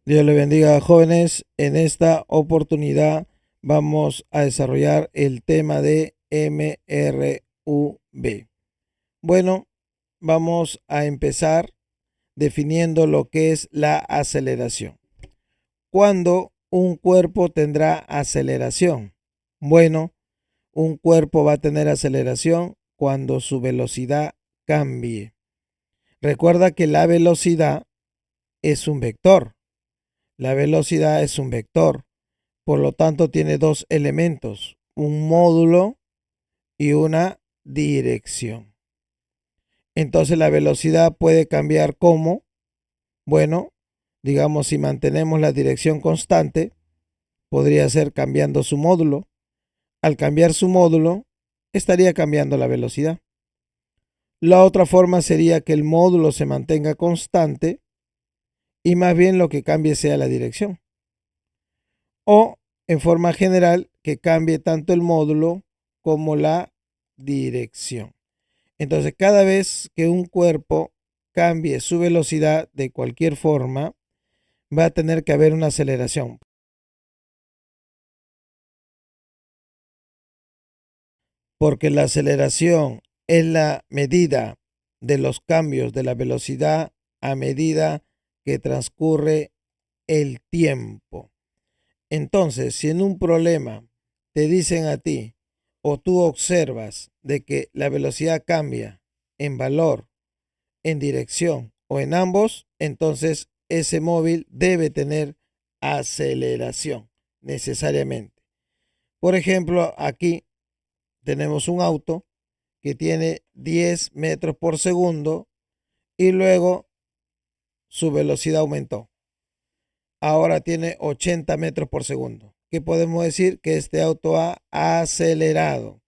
Dios le bendiga, jóvenes. En esta oportunidad vamos a desarrollar el tema de MRUV. Bueno, vamos a empezar definiendo lo que es la aceleración. ¿Cuándo un cuerpo tendrá aceleración? Bueno, un cuerpo va a tener aceleración cuando su velocidad cambie. Recuerda que la velocidad es un vector. La velocidad es un vector. Por lo tanto, tiene dos elementos, un módulo y una dirección. Entonces, la velocidad puede cambiar como, bueno, digamos, si mantenemos la dirección constante, podría ser cambiando su módulo. Al cambiar su módulo, estaría cambiando la velocidad. La otra forma sería que el módulo se mantenga constante y más bien lo que cambie sea la dirección. O, en forma general, que cambie tanto el módulo como la dirección. Entonces, cada vez que un cuerpo cambie su velocidad de cualquier forma, va a tener que haber una aceleración. Porque la aceleración es la medida de los cambios de la velocidad a medida que transcurre el tiempo. Entonces, si en un problema te dicen a ti o tú observas de que la velocidad cambia en valor, en dirección o en ambos, entonces ese móvil debe tener aceleración necesariamente. Por ejemplo, aquí tenemos un auto que tiene 10 metros por segundo y luego su velocidad aumentó. Ahora tiene 80 metros por segundo. ¿Qué podemos decir? Que este auto ha acelerado.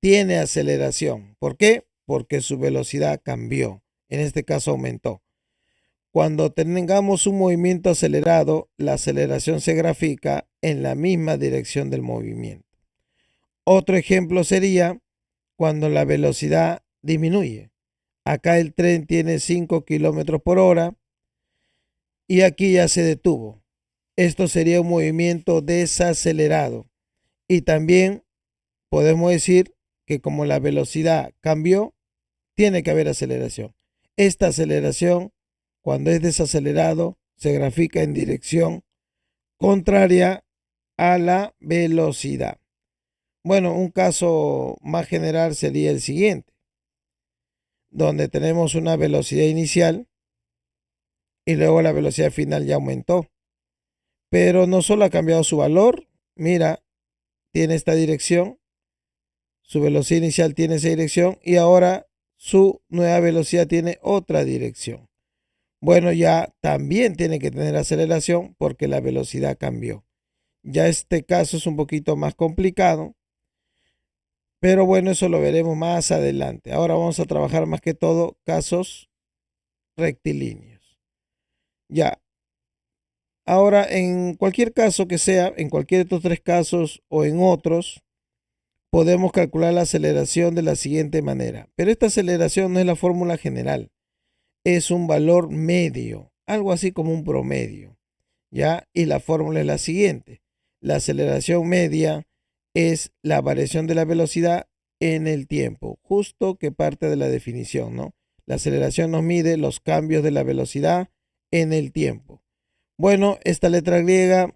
Tiene aceleración. ¿Por qué? Porque su velocidad cambió. En este caso aumentó. Cuando tengamos un movimiento acelerado, la aceleración se grafica en la misma dirección del movimiento. Otro ejemplo sería cuando la velocidad disminuye. Acá el tren tiene 5 kilómetros por hora y aquí ya se detuvo. Esto sería un movimiento desacelerado. Y también podemos decir que como la velocidad cambió, tiene que haber aceleración. Esta aceleración, cuando es desacelerado, se grafica en dirección contraria a la velocidad. Bueno, un caso más general sería el siguiente, donde tenemos una velocidad inicial y luego la velocidad final ya aumentó. Pero no solo ha cambiado su valor, mira, tiene esta dirección, su velocidad inicial tiene esa dirección y ahora su nueva velocidad tiene otra dirección. Bueno, ya también tiene que tener aceleración porque la velocidad cambió. Ya este caso es un poquito más complicado, pero bueno, eso lo veremos más adelante. Ahora vamos a trabajar más que todo casos rectilíneos. Ya, ahora en cualquier caso que sea, en cualquiera de estos tres casos o en otros, podemos calcular la aceleración de la siguiente manera. Pero esta aceleración no es la fórmula general, es un valor medio, algo así como un promedio. ¿Ya? Y la fórmula es la siguiente. La aceleración media es la variación de la velocidad en el tiempo, justo que parte de la definición, ¿no? La aceleración nos mide los cambios de la velocidad en el tiempo. Bueno, esta letra griega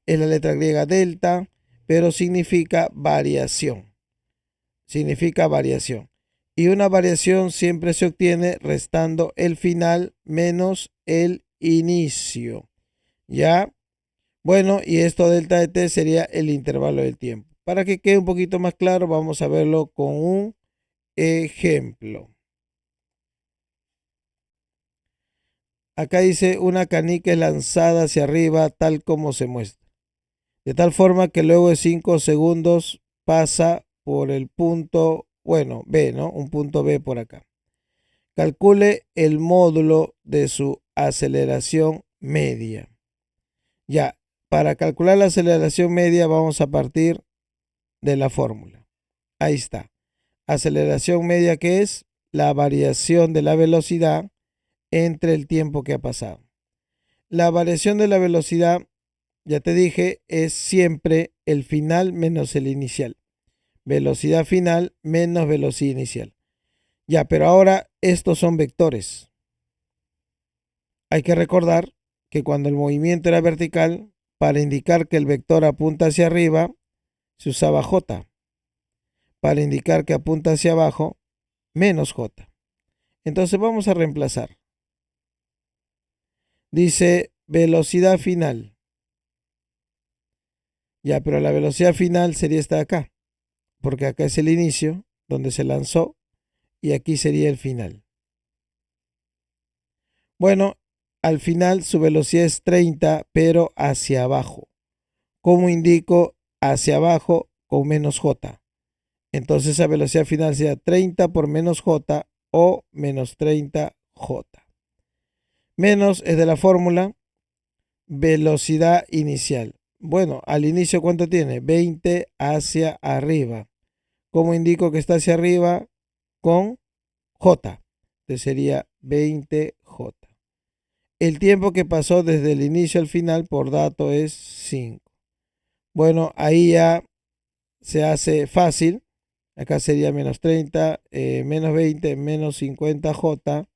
es la letra griega delta, pero significa variación. Significa variación. Y una variación siempre se obtiene restando el final menos el inicio. ¿Ya? Bueno, y esto delta de t sería el intervalo del tiempo. Para que quede un poquito más claro, vamos a verlo con un ejemplo. Acá dice una canica es lanzada hacia arriba tal como se muestra. De tal forma que luego de 5 segundos pasa por el punto, bueno, B, ¿no? Un punto B por acá. Calcule el módulo de su aceleración media. Ya, para calcular la aceleración media vamos a partir de la fórmula. Ahí está. Aceleración media, que es la variación de la velocidad entre el tiempo que ha pasado. La variación de la velocidad, ya te dije, es siempre el final menos el inicial. Velocidad final menos velocidad inicial. Ya, pero ahora estos son vectores. Hay que recordar que cuando el movimiento era vertical, para indicar que el vector apunta hacia arriba, se usaba J. Para indicar que apunta hacia abajo, menos J. Entonces vamos a reemplazar. Dice velocidad final. Ya, pero la velocidad final sería esta de acá, porque acá es el inicio, donde se lanzó, y aquí sería el final. Bueno, al final su velocidad es 30, pero hacia abajo. ¿Cómo indico hacia abajo con menos J? Entonces esa velocidad final sería 30 por menos J o menos 30J. Menos es de la fórmula velocidad inicial. Bueno, al inicio ¿cuánto tiene? 20 hacia arriba. ¿Cómo indico que está hacia arriba? Con J. Entonces sería 20J. El tiempo que pasó desde el inicio al final por dato es 5. Bueno, ahí ya se hace fácil. Acá sería menos 30, menos 20, menos 50J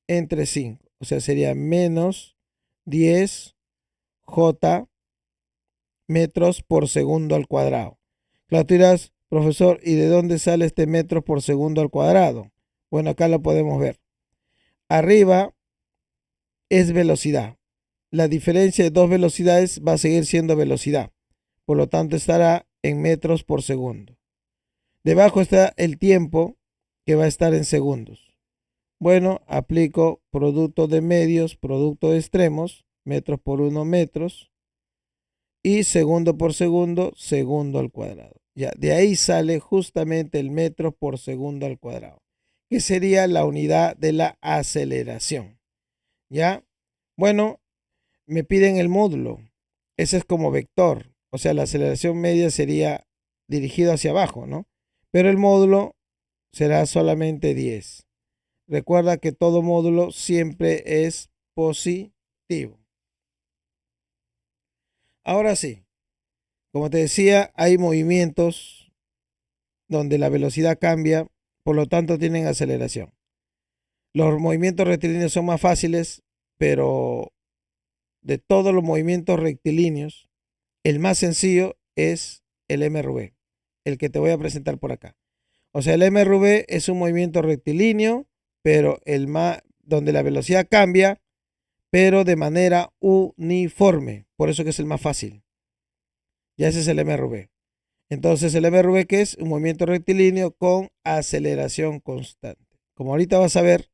entre 5. O sea, sería menos 10J metros por segundo al cuadrado. Claro, tú dirás, profesor, ¿y de dónde sale este metros por segundo al cuadrado? Bueno, acá lo podemos ver. Arriba es velocidad. La diferencia de dos velocidades va a seguir siendo velocidad. Por lo tanto, estará en metros por segundo. Debajo está el tiempo, que va a estar en segundos. Bueno, aplico producto de medios, producto de extremos, metros por 1 metros, y segundo por segundo, segundo al cuadrado. Ya, de ahí sale justamente el metro por segundo al cuadrado, que sería la unidad de la aceleración. ¿Ya? Bueno, me piden el módulo. Ese es como vector. O sea, la aceleración media sería dirigido hacia abajo, ¿no? Pero el módulo será solamente 10. Recuerda que todo módulo siempre es positivo. Ahora sí, como te decía, hay movimientos donde la velocidad cambia, por lo tanto tienen aceleración. Los movimientos rectilíneos son más fáciles, pero de todos los movimientos rectilíneos, el más sencillo es el MRV, el que te voy a presentar por acá. O sea, el MRV es un movimiento rectilíneo, pero donde la velocidad cambia, pero de manera uniforme. Por eso que es el más fácil. Ya ese es el MRV. Entonces, el MRV, ¿qué es? Un movimiento rectilíneo con aceleración constante. Como ahorita vas a ver,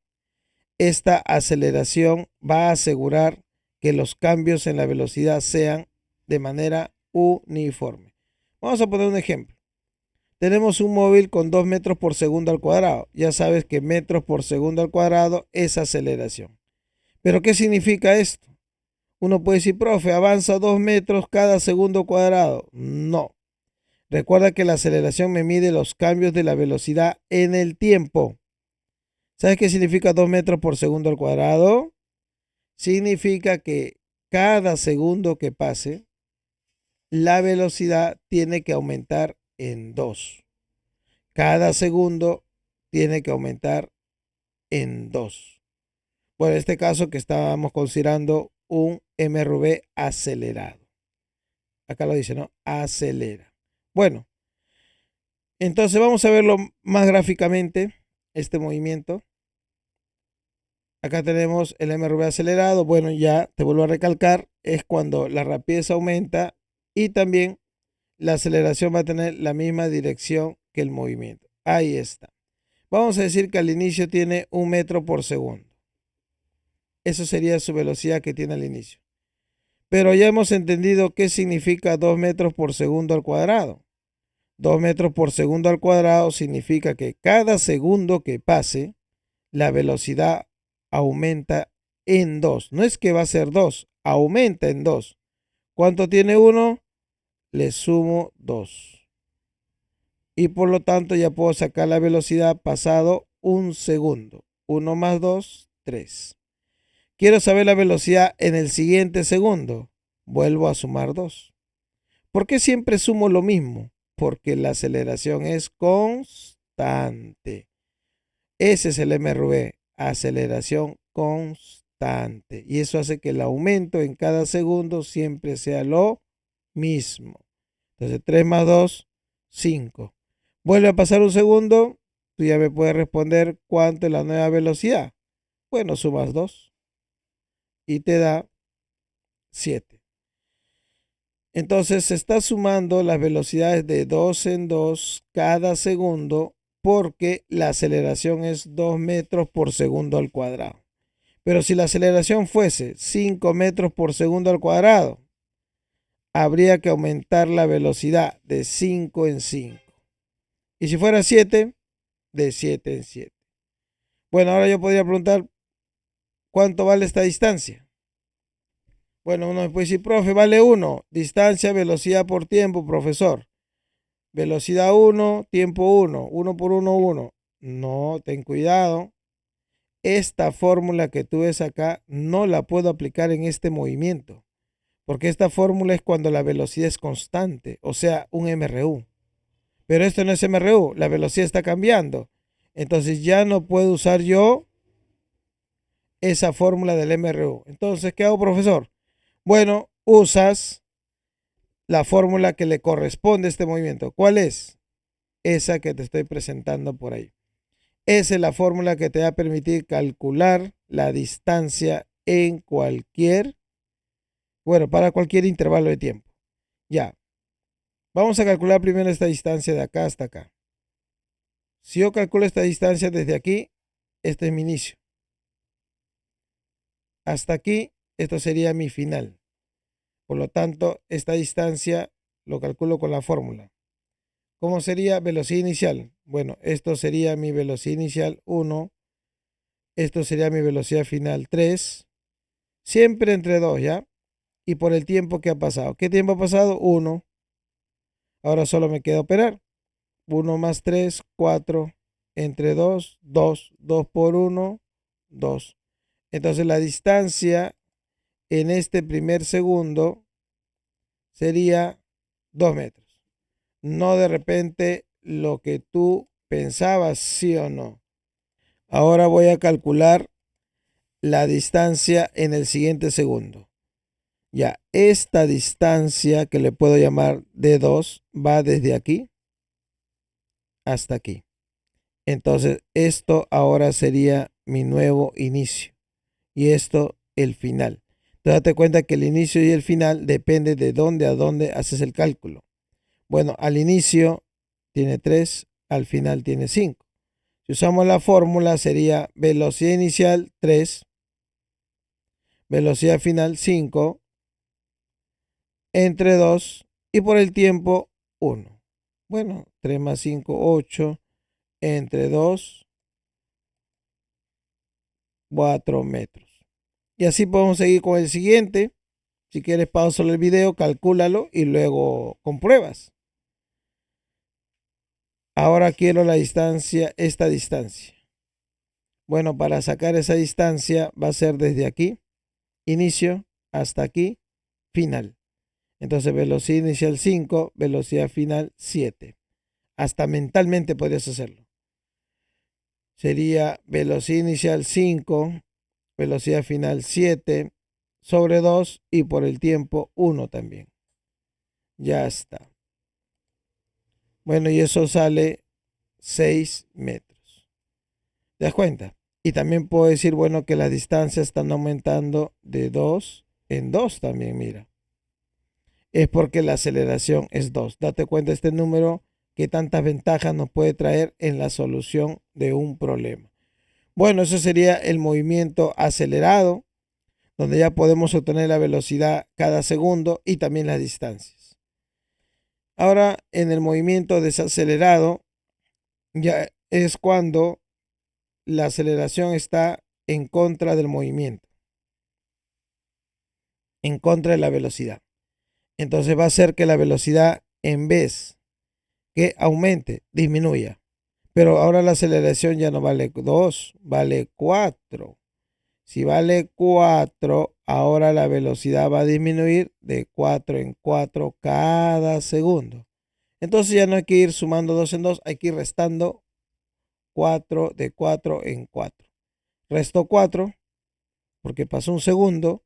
esta aceleración va a asegurar que los cambios en la velocidad sean de manera uniforme. Vamos a poner un ejemplo. Tenemos un móvil con 2 metros por segundo al cuadrado. Ya sabes que metros por segundo al cuadrado es aceleración. ¿Pero qué significa esto? Uno puede decir, profe, avanza 2 metros cada segundo cuadrado. No. Recuerda que la aceleración me mide los cambios de la velocidad en el tiempo. ¿Sabes qué significa 2 metros por segundo al cuadrado? Significa que cada segundo que pase, la velocidad tiene que aumentar en 2. Cada segundo tiene que aumentar en 2. Bueno, en este caso que estábamos considerando un MRV acelerado. Acá lo dice, ¿no? Acelera. Bueno, entonces vamos a verlo más gráficamente, este movimiento. Acá tenemos el MRV acelerado. Bueno, ya te vuelvo a recalcar, es cuando la rapidez aumenta y también la aceleración va a tener la misma dirección que el movimiento. Ahí está. Vamos a decir que al inicio tiene 1 metro por segundo. Eso sería su velocidad que tiene al inicio. Pero ya hemos entendido qué significa 2 metros por segundo al cuadrado. 2 metros por segundo al cuadrado significa que cada segundo que pase, la velocidad aumenta en 2. No es que va a ser 2, aumenta en 2. ¿Cuánto tiene 1? Le sumo 2. Y por lo tanto ya puedo sacar la velocidad pasado un segundo. 1 más 2, 3. Quiero saber la velocidad en el siguiente segundo. Vuelvo a sumar 2. ¿Por qué siempre sumo lo mismo? Porque la aceleración es constante. Ese es el MRV, aceleración constante. Y eso hace que el aumento en cada segundo siempre sea lo mismo. Entonces 3 más 2, 5. Vuelve a pasar un segundo, tú ya me puedes responder cuánto es la nueva velocidad. Bueno, sumas 2 y te da 7. Entonces se está sumando las velocidades de 2 en 2 cada segundo porque la aceleración es 2 metros por segundo al cuadrado. Pero si la aceleración fuese 5 metros por segundo al cuadrado, habría que aumentar la velocidad de 5 en 5. Y si fuera 7, de 7 en 7. Bueno, ahora yo podría preguntar, ¿cuánto vale esta distancia? Bueno, uno me puede decir, profe, vale 1. Distancia, velocidad por tiempo, profesor. Velocidad 1, tiempo 1. 1 por 1, 1. No, ten cuidado. Esta fórmula que tú ves acá no la puedo aplicar en este movimiento. Porque esta fórmula es cuando la velocidad es constante, o sea, un MRU. Pero esto no es MRU, la velocidad está cambiando. Entonces ya no puedo usar yo esa fórmula del MRU. Entonces, ¿qué hago, profesor? Bueno, usas la fórmula que le corresponde a este movimiento. ¿Cuál es? Esa que te estoy presentando por ahí. Esa es la fórmula que te va a permitir calcular la distancia en para cualquier intervalo de tiempo. Ya. Vamos a calcular primero esta distancia de acá hasta acá. Si yo calculo esta distancia desde aquí, este es mi inicio. Hasta aquí, esto sería mi final. Por lo tanto, esta distancia lo calculo con la fórmula. ¿Cómo sería velocidad inicial? Bueno, esto sería mi velocidad inicial 1. Esto sería mi velocidad final 3. Siempre entre 2, ¿ya? Y por el tiempo que ha pasado. ¿Qué tiempo ha pasado? 1. Ahora solo me queda operar. 1 más 3, 4. Entre 2, 2. 2 por 1, 2. Entonces la distancia en este primer segundo sería 2 metros. No de repente lo que tú pensabas, sí o no. Ahora voy a calcular la distancia en el siguiente segundo. Ya, esta distancia que le puedo llamar D2 va desde aquí hasta aquí. Entonces, esto ahora sería mi nuevo inicio y esto el final. Te date cuenta que el inicio y el final depende de dónde a dónde haces el cálculo. Bueno, al inicio tiene 3, al final tiene 5. Si usamos la fórmula sería velocidad inicial 3, velocidad final 5, entre 2 y por el tiempo 1. Bueno, 3 más 5, 8, entre 2, 4 metros. Y así podemos seguir con el siguiente. Si quieres pausa el video, calcúlalo y luego compruebas. Ahora quiero la distancia, esta distancia. Bueno, para sacar esa distancia va a ser desde aquí, inicio, hasta aquí, final. Entonces velocidad inicial 5, velocidad final 7. Hasta mentalmente podrías hacerlo. Sería velocidad inicial 5, velocidad final 7, sobre 2 y por el tiempo 1 también. Ya está. Bueno, y eso sale 6 metros. ¿Te das cuenta? Y también puedo decir, bueno, que las distancias están aumentando de 2 en 2 también, mira. Es porque la aceleración es 2. Date cuenta este número que tantas ventajas nos puede traer en la solución de un problema. Bueno, eso sería el movimiento acelerado, donde ya podemos obtener la velocidad cada segundo y también las distancias. Ahora, en el movimiento desacelerado, ya es cuando la aceleración está en contra del movimiento, en contra de la velocidad. Entonces va a hacer que la velocidad, en vez que aumente, disminuya. Pero ahora la aceleración ya no vale 2, vale 4. Si vale 4, ahora la velocidad va a disminuir de 4 en 4 cada segundo. Entonces ya no hay que ir sumando 2 en 2, hay que ir restando 4 de 4 en 4. Resto 4, porque pasó un segundo.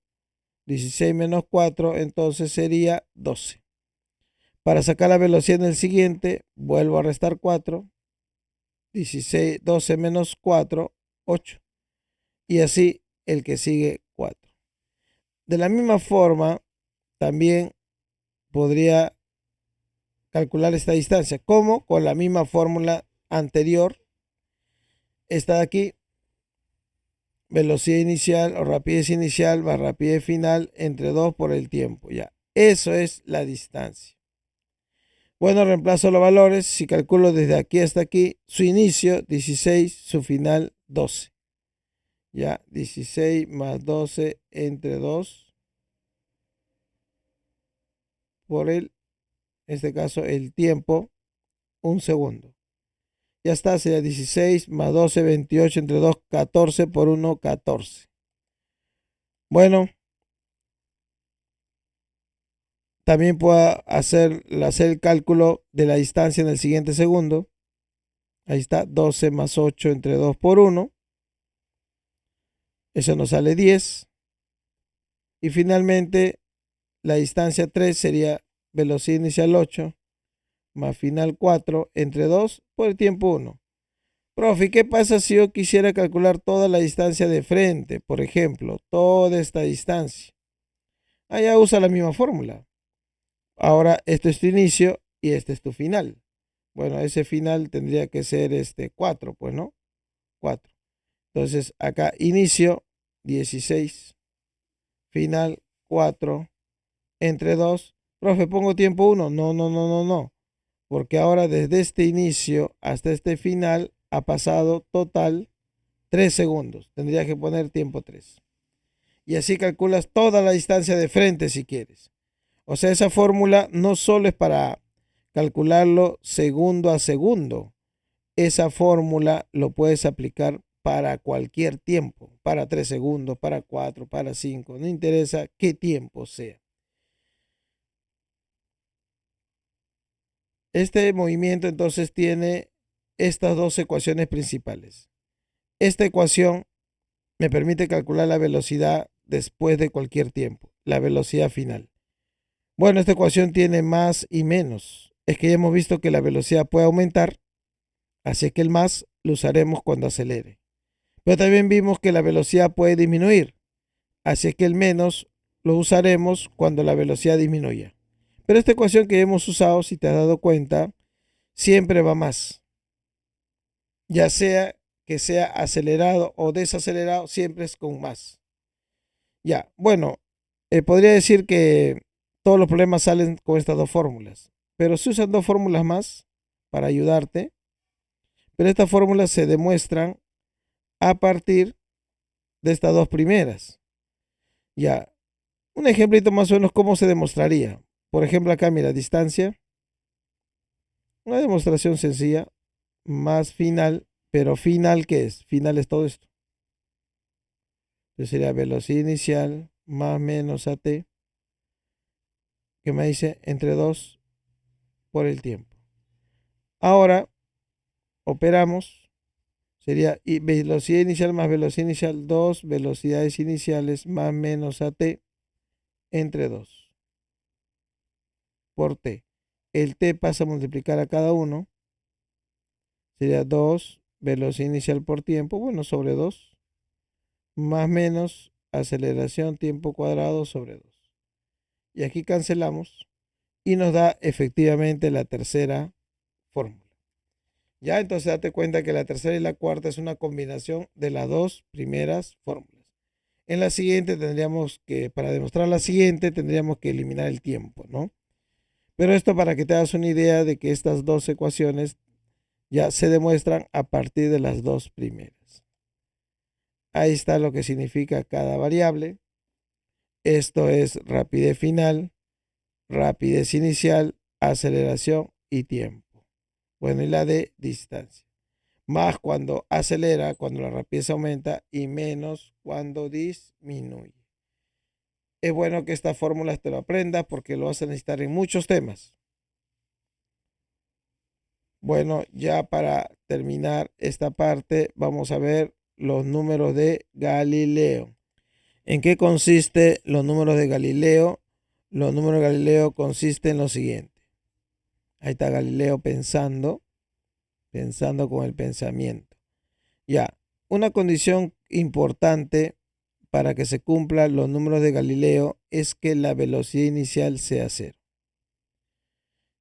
16 menos 4, entonces sería 12. Para sacar la velocidad en el siguiente, vuelvo a restar 4. 16, 12 menos 4, 8. Y así el que sigue 4. De la misma forma, también podría calcular esta distancia. ¿Cómo? Con la misma fórmula anterior. Esta de aquí, velocidad inicial o rapidez inicial más rapidez final entre 2 por el tiempo. Ya, eso es la distancia. Bueno, reemplazo los valores. Si calculo desde aquí hasta aquí, su inicio 16, su final 12. Ya, 16 más 12 entre 2 por el, en este caso, el tiempo, un segundo. Ya está, sería 16 más 12, 28 entre 2, 14 por 1, 14. Bueno, también puedo hacer el cálculo de la distancia en el siguiente segundo. Ahí está, 12 más 8 entre 2 por 1. Eso nos sale 10. Y finalmente, la distancia 3 sería velocidad inicial 8 más final 4 entre 2 por el tiempo 1. Profe, ¿qué pasa si yo quisiera calcular toda la distancia de frente? Por ejemplo, toda esta distancia. Allá usa la misma fórmula. Ahora, esto es tu inicio y este es tu final. Bueno, ese final tendría que ser 4, pues, ¿no? 4. Entonces, acá inicio 16, final 4, entre 2. Profe, ¿pongo tiempo 1? No, no, no, no, no. Porque ahora desde este inicio hasta este final ha pasado total 3 segundos. Tendría que poner tiempo 3. Y así calculas toda la distancia de frente si quieres. O sea, esa fórmula no solo es para calcularlo segundo a segundo. Esa fórmula lo puedes aplicar para cualquier tiempo. Para 3 segundos, para 4, para 5. No interesa qué tiempo sea. Este movimiento entonces tiene estas dos ecuaciones principales. Esta ecuación me permite calcular la velocidad después de cualquier tiempo, la velocidad final. Bueno, esta ecuación tiene más y menos. Es que ya hemos visto que la velocidad puede aumentar, así que el más lo usaremos cuando acelere. Pero también vimos que la velocidad puede disminuir, así que el menos lo usaremos cuando la velocidad disminuya. Pero esta ecuación que hemos usado, si te has dado cuenta, siempre va más. Ya sea que sea acelerado o desacelerado, siempre es con más. Ya, bueno, podría decir que todos los problemas salen con estas dos fórmulas, pero se usan dos fórmulas más para ayudarte, pero estas fórmulas se demuestran a partir de estas dos primeras. Ya, un ejemplito más o menos cómo se demostraría. Por ejemplo, acá mira, distancia, una demostración sencilla, más final, pero final, ¿qué es? Final es todo esto. Entonces sería velocidad inicial más menos AT, que me dice entre 2 por el tiempo. Ahora operamos, sería velocidad inicial más velocidad inicial, 2 velocidades iniciales más menos AT entre 2 por T. El T pasa a multiplicar a cada uno, sería 2 velocidad inicial por tiempo, bueno, sobre 2, más menos aceleración tiempo cuadrado sobre 2. Y aquí cancelamos y nos da efectivamente la tercera fórmula. Ya, entonces date cuenta que la tercera y la cuarta es una combinación de las dos primeras fórmulas. En la siguiente tendríamos que, para demostrar la siguiente, tendríamos que eliminar el tiempo, ¿no? Pero esto para que te hagas una idea de que estas dos ecuaciones ya se demuestran a partir de las dos primeras. Ahí está lo que significa cada variable. Esto es rapidez final, rapidez inicial, aceleración y tiempo. Bueno, y la de distancia. más cuando acelera, cuando la rapidez aumenta, y menos cuando disminuye. Es bueno que esta fórmula te lo aprendas porque lo vas a necesitar en muchos temas. Bueno, ya para terminar esta parte, vamos a ver los números de Galileo. ¿En qué consiste los números de Galileo? Los números de Galileo consisten en lo siguiente. Ahí está Galileo pensando con el pensamiento. Ya, una condición importante para que se cumplan los números de Galileo es que la velocidad inicial sea cero.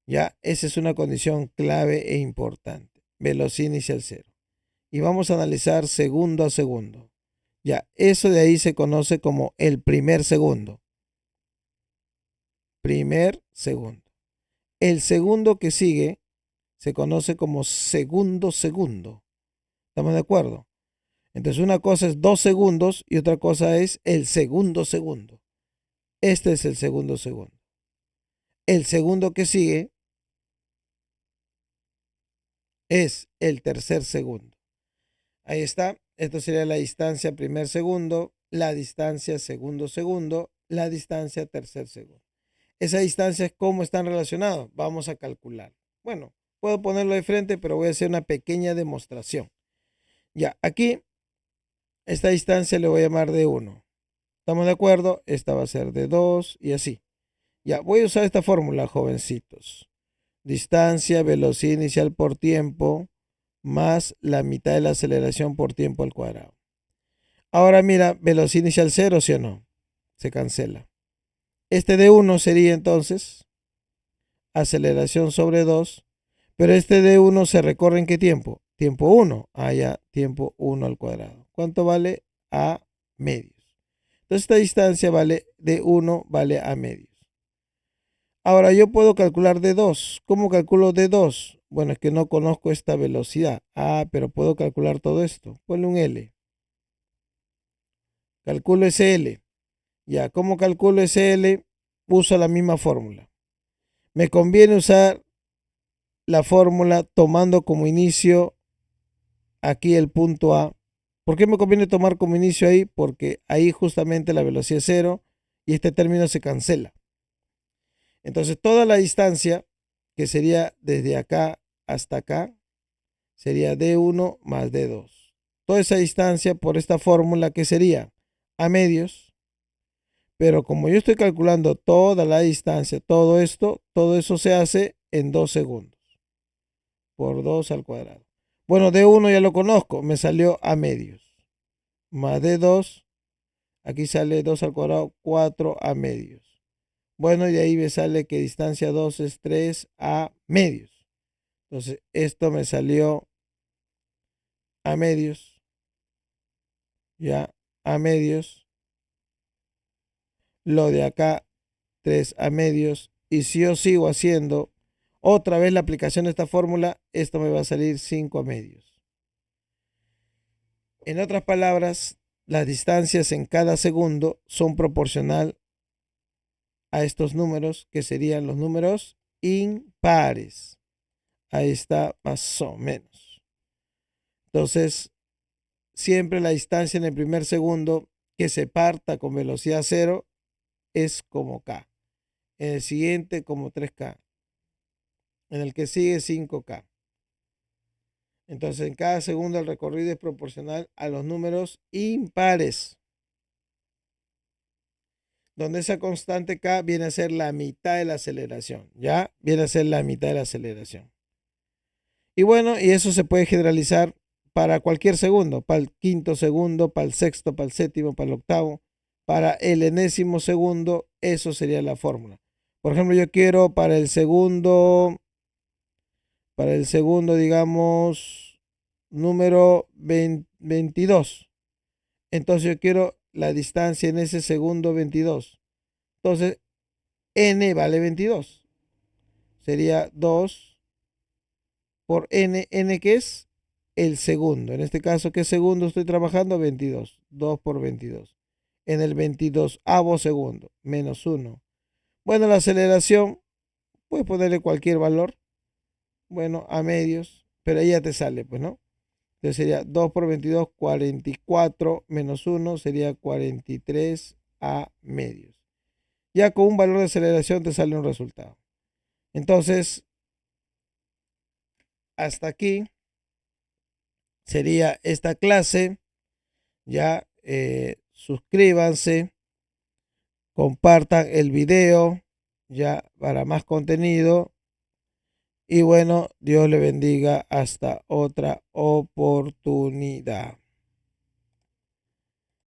Ya, esa es una condición clave e importante. Velocidad inicial cero. Y vamos a analizar segundo a segundo. Ya, eso de ahí se conoce como el primer segundo. Primer segundo. El segundo que sigue se conoce como segundo segundo. ¿Estamos de acuerdo? Entonces una cosa es 2 segundos y otra cosa es el segundo segundo. Este es el segundo segundo. El segundo que sigue es el tercer segundo. Ahí está. Esto sería la distancia primer segundo, la distancia segundo segundo, la distancia tercer segundo. Esa distancia, ¿cómo están relacionados? Vamos a calcular. Bueno, puedo ponerlo de frente, pero voy a hacer una pequeña demostración. Ya, aquí, esta distancia le voy a llamar de 1. ¿Estamos de acuerdo? Esta va a ser de 2 y así. Ya, voy a usar esta fórmula, jovencitos. Distancia, velocidad inicial por tiempo, más la mitad de la aceleración por tiempo al cuadrado. Ahora mira, velocidad inicial 0, ¿sí o no? Se cancela. Este de 1 sería entonces aceleración sobre 2, pero este de 1 se recorre en qué tiempo? Tiempo 1. Ah, ya, tiempo 1 al cuadrado. ¿Cuánto vale? A medios. Entonces esta distancia vale de 1, vale a medios. Ahora yo puedo calcular de 2. ¿Cómo calculo de 2? Bueno, es que no conozco esta velocidad. Ah, pero puedo calcular todo esto. Ponle un L. Calculo ese L. Ya, ¿cómo calculo ese L? Uso la misma fórmula. Me conviene usar la fórmula tomando como inicio aquí el punto A. ¿Por qué me conviene tomar como inicio ahí? Porque ahí justamente la velocidad es 0 y este término se cancela. Entonces toda la distancia, que sería desde acá hasta acá, sería D1 más D2. Toda esa distancia por esta fórmula, que sería a medios, pero como yo estoy calculando toda la distancia, todo esto, todo eso se hace en 2 segundos. Por 2 al cuadrado. Bueno, D1 ya lo conozco, me salió a medios. Más D2, aquí sale 2 al cuadrado, 4 a medios. Bueno, y de ahí me sale que distancia 2 es 3 a medios. Entonces, esto me salió a medios. Ya, a medios. Lo de acá, 3 a medios. Y si yo sigo haciendo otra vez la aplicación de esta fórmula, esto me va a salir 5 a medios. En otras palabras, las distancias en cada segundo son proporcional a estos números, que serían los números impares. Ahí está, más o menos. Entonces, siempre la distancia en el primer segundo que se parta con velocidad 0 es como K. En el siguiente como 3K. En el que sigue 5K. Entonces, en cada segundo el recorrido es proporcional a los números impares, donde esa constante K viene a ser la mitad de la aceleración. ¿Ya? Viene a ser la mitad de la aceleración. Y bueno, y eso se puede generalizar para cualquier segundo, para el quinto segundo, para el sexto, para el séptimo, para el octavo, para el enésimo segundo, eso sería la fórmula. Por ejemplo, yo quiero para el segundo, digamos, número 22. Entonces yo quiero la distancia en ese segundo 22. Entonces, n vale 22. Sería 2 por n que es el segundo. En este caso, ¿qué segundo estoy trabajando? 22. 2 por 22. En el 22avo segundo, menos 1. Bueno, la aceleración, puedes ponerle cualquier valor. Bueno, a medios, pero ahí ya te sale, pues, ¿no? Entonces sería 2 por 22, 44 menos 1 sería 43 a medios. Ya con un valor de aceleración te sale un resultado. Entonces, hasta aquí sería esta clase. Ya suscríbanse, compartan el video ya para más contenido. Y bueno, Dios le bendiga hasta otra oportunidad.